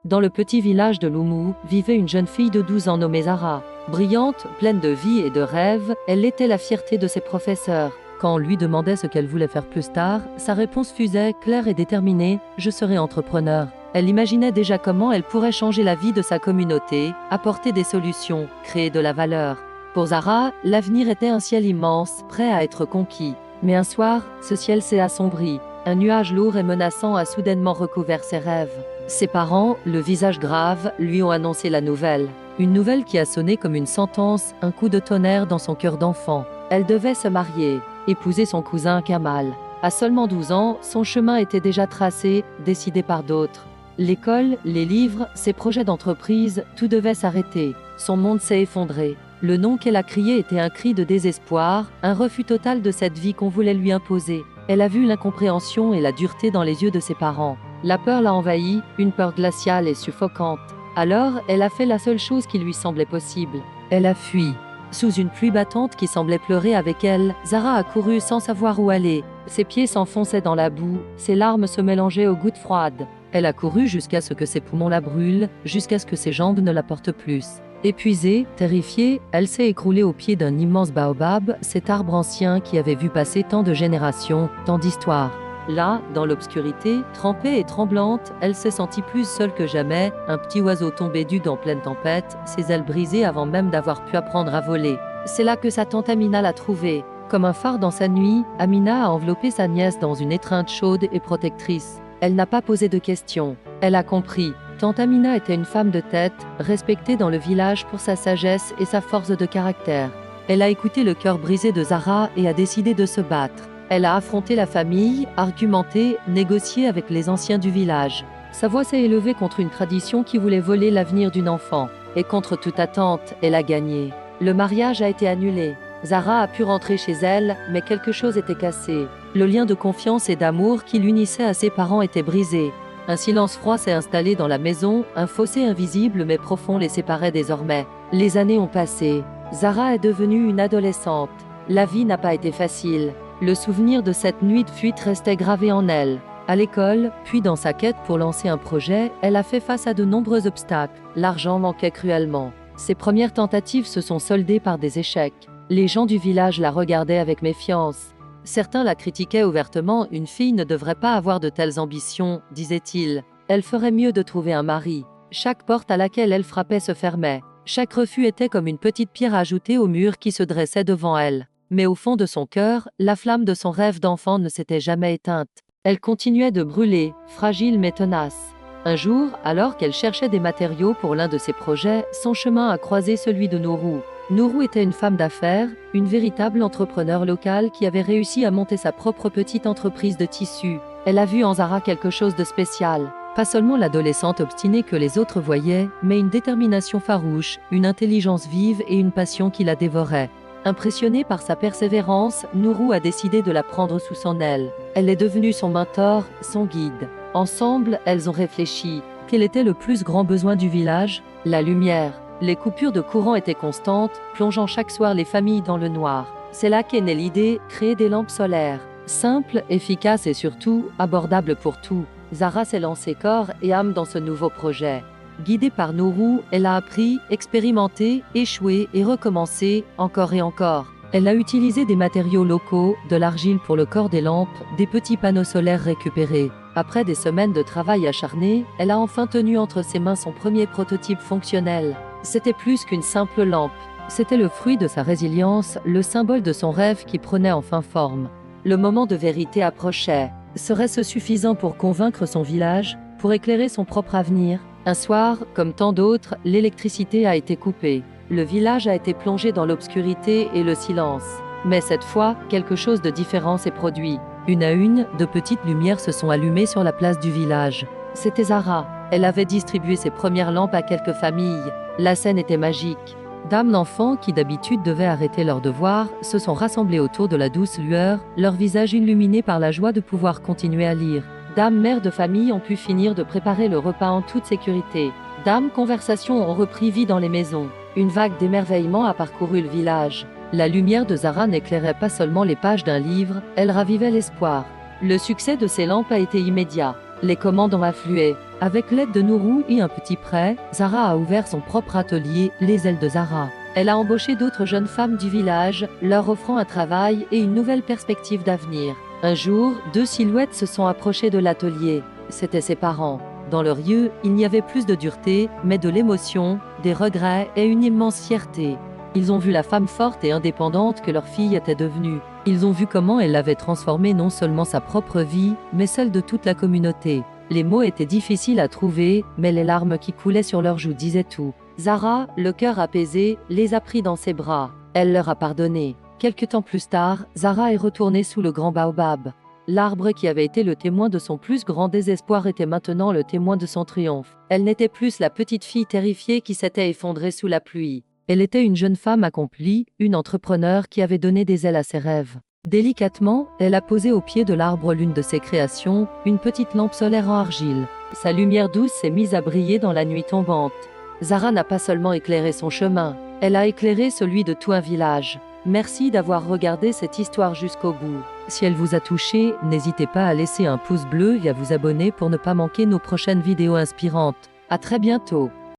Dans le petit village de Loumou, vivait une jeune fille de 12 ans nommée Zara. Brillante, pleine de vie et de rêves, elle était la fierté de ses professeurs. Quand on lui demandait ce qu'elle voulait faire plus tard, sa réponse fusait, claire et déterminée, « Je serai entrepreneur ». Elle imaginait déjà comment elle pourrait changer la vie de sa communauté, apporter des solutions, créer de la valeur. Pour Zara, l'avenir était un ciel immense, prêt à être conquis. Mais un soir, ce ciel s'est assombri. Un nuage lourd et menaçant a soudainement recouvert ses rêves. Ses parents, le visage grave, lui ont annoncé la nouvelle. Une nouvelle qui a sonné comme une sentence, un coup de tonnerre dans son cœur d'enfant. Elle devait se marier, épouser son cousin Kamal. À seulement 12 ans, son chemin était déjà tracé, décidé par d'autres. L'école, les livres, ses projets d'entreprise, tout devait s'arrêter. Son monde s'est effondré. Le nom qu'elle a crié était un cri de désespoir, un refus total de cette vie qu'on voulait lui imposer. Elle a vu l'incompréhension et la dureté dans les yeux de ses parents. La peur l'a envahie, une peur glaciale et suffocante. Alors, elle a fait la seule chose qui lui semblait possible. Elle a fui. Sous une pluie battante qui semblait pleurer avec elle, Zara a couru sans savoir où aller. Ses pieds s'enfonçaient dans la boue, ses larmes se mélangeaient aux gouttes froides. Elle a couru jusqu'à ce que ses poumons la brûlent, jusqu'à ce que ses jambes ne la portent plus. Épuisée, terrifiée, elle s'est écroulée au pied d'un immense baobab, cet arbre ancien qui avait vu passer tant de générations, tant d'histoires. Là, dans l'obscurité, trempée et tremblante, elle s'est sentie plus seule que jamais, un petit oiseau tombé du en pleine tempête, ses ailes brisées avant même d'avoir pu apprendre à voler. C'est là que sa tante Amina l'a trouvée. Comme un phare dans sa nuit, Amina a enveloppé sa nièce dans une étreinte chaude et protectrice. Elle n'a pas posé de questions. Elle a compris. Tante Amina était une femme de tête, respectée dans le village pour sa sagesse et sa force de caractère. Elle a écouté le cœur brisé de Zara et a décidé de se battre. Elle a affronté la famille, argumenté, négocié avec les anciens du village. Sa voix s'est élevée contre une tradition qui voulait voler l'avenir d'une enfant. Et contre toute attente, elle a gagné. Le mariage a été annulé. Zara a pu rentrer chez elle, mais quelque chose était cassé. Le lien de confiance et d'amour qui l'unissait à ses parents était brisé. Un silence froid s'est installé dans la maison, un fossé invisible mais profond les séparait désormais. Les années ont passé. Zara est devenue une adolescente. La vie n'a pas été facile. Le souvenir de cette nuit de fuite restait gravé en elle. À l'école, puis dans sa quête pour lancer un projet, elle a fait face à de nombreux obstacles. L'argent manquait cruellement. Ses premières tentatives se sont soldées par des échecs. Les gens du village la regardaient avec méfiance. Certains la critiquaient ouvertement, une fille ne devrait pas avoir de telles ambitions, disait-il. Elle ferait mieux de trouver un mari. Chaque porte à laquelle elle frappait se fermait. Chaque refus était comme une petite pierre ajoutée au mur qui se dressait devant elle. Mais au fond de son cœur, la flamme de son rêve d'enfant ne s'était jamais éteinte. Elle continuait de brûler, fragile mais tenace. Un jour, alors qu'elle cherchait des matériaux pour l'un de ses projets, son chemin a croisé celui de Nourou. Nourou était une femme d'affaires, une véritable entrepreneur locale qui avait réussi à monter sa propre petite entreprise de tissus. Elle a vu en Zara quelque chose de spécial. Pas seulement l'adolescente obstinée que les autres voyaient, mais une détermination farouche, une intelligence vive et une passion qui la dévorait. Impressionnée par sa persévérance, Nourou a décidé de la prendre sous son aile. Elle est devenue son mentor, son guide. Ensemble, elles ont réfléchi. Quel était le plus grand besoin du village? La lumière. Les coupures de courant étaient constantes, plongeant chaque soir les familles dans le noir. C'est là qu'est née l'idée, créer des lampes solaires. Simples, efficaces et surtout, abordables pour tout. Zara s'est lancée corps et âme dans ce nouveau projet. Guidée par Nourou, elle a appris, expérimenté, échoué et recommencé, encore et encore. Elle a utilisé des matériaux locaux, de l'argile pour le corps des lampes, des petits panneaux solaires récupérés. Après des semaines de travail acharné, elle a enfin tenu entre ses mains son premier prototype fonctionnel. C'était plus qu'une simple lampe. C'était le fruit de sa résilience, le symbole de son rêve qui prenait enfin forme. Le moment de vérité approchait. Serait-ce suffisant pour convaincre son village, pour éclairer son propre avenir? Un soir, comme tant d'autres, l'électricité a été coupée. Le village a été plongé dans l'obscurité et le silence. Mais cette fois, quelque chose de différent s'est produit. Une à une, de petites lumières se sont allumées sur la place du village. C'était Zara. Elle avait distribué ses premières lampes à quelques familles. La scène était magique. Dames d'enfants qui d'habitude devaient arrêter leurs devoirs se sont rassemblées autour de la douce lueur, leurs visages illuminés par la joie de pouvoir continuer à lire. Dames mères de famille ont pu finir de préparer le repas en toute sécurité. Dames conversations ont repris vie dans les maisons. Une vague d'émerveillement a parcouru le village. La lumière de Zara n'éclairait pas seulement les pages d'un livre, elle ravivait l'espoir. Le succès de ces lampes a été immédiat. Les commandes ont afflué. Avec l'aide de Nourou et un petit prêt, Zara a ouvert son propre atelier, les ailes de Zara. Elle a embauché d'autres jeunes femmes du village, leur offrant un travail et une nouvelle perspective d'avenir. Un jour, 2 silhouettes se sont approchées de l'atelier. C'étaient ses parents. Dans leurs yeux, il n'y avait plus de dureté, mais de l'émotion, des regrets et une immense fierté. Ils ont vu la femme forte et indépendante que leur fille était devenue. Ils ont vu comment elle avait transformé non seulement sa propre vie, mais celle de toute la communauté. Les mots étaient difficiles à trouver, mais les larmes qui coulaient sur leurs joues disaient tout. Zara, le cœur apaisé, les a pris dans ses bras. Elle leur a pardonné. Quelque temps plus tard, Zara est retournée sous le grand baobab. L'arbre qui avait été le témoin de son plus grand désespoir était maintenant le témoin de son triomphe. Elle n'était plus la petite fille terrifiée qui s'était effondrée sous la pluie. Elle était une jeune femme accomplie, une entrepreneur qui avait donné des ailes à ses rêves. Délicatement, elle a posé au pied de l'arbre l'une de ses créations, une petite lampe solaire en argile. Sa lumière douce s'est mise à briller dans la nuit tombante. Zara n'a pas seulement éclairé son chemin, elle a éclairé celui de tout un village. Merci d'avoir regardé cette histoire jusqu'au bout. Si elle vous a touché, n'hésitez pas à laisser un pouce bleu et à vous abonner pour ne pas manquer nos prochaines vidéos inspirantes. À très bientôt.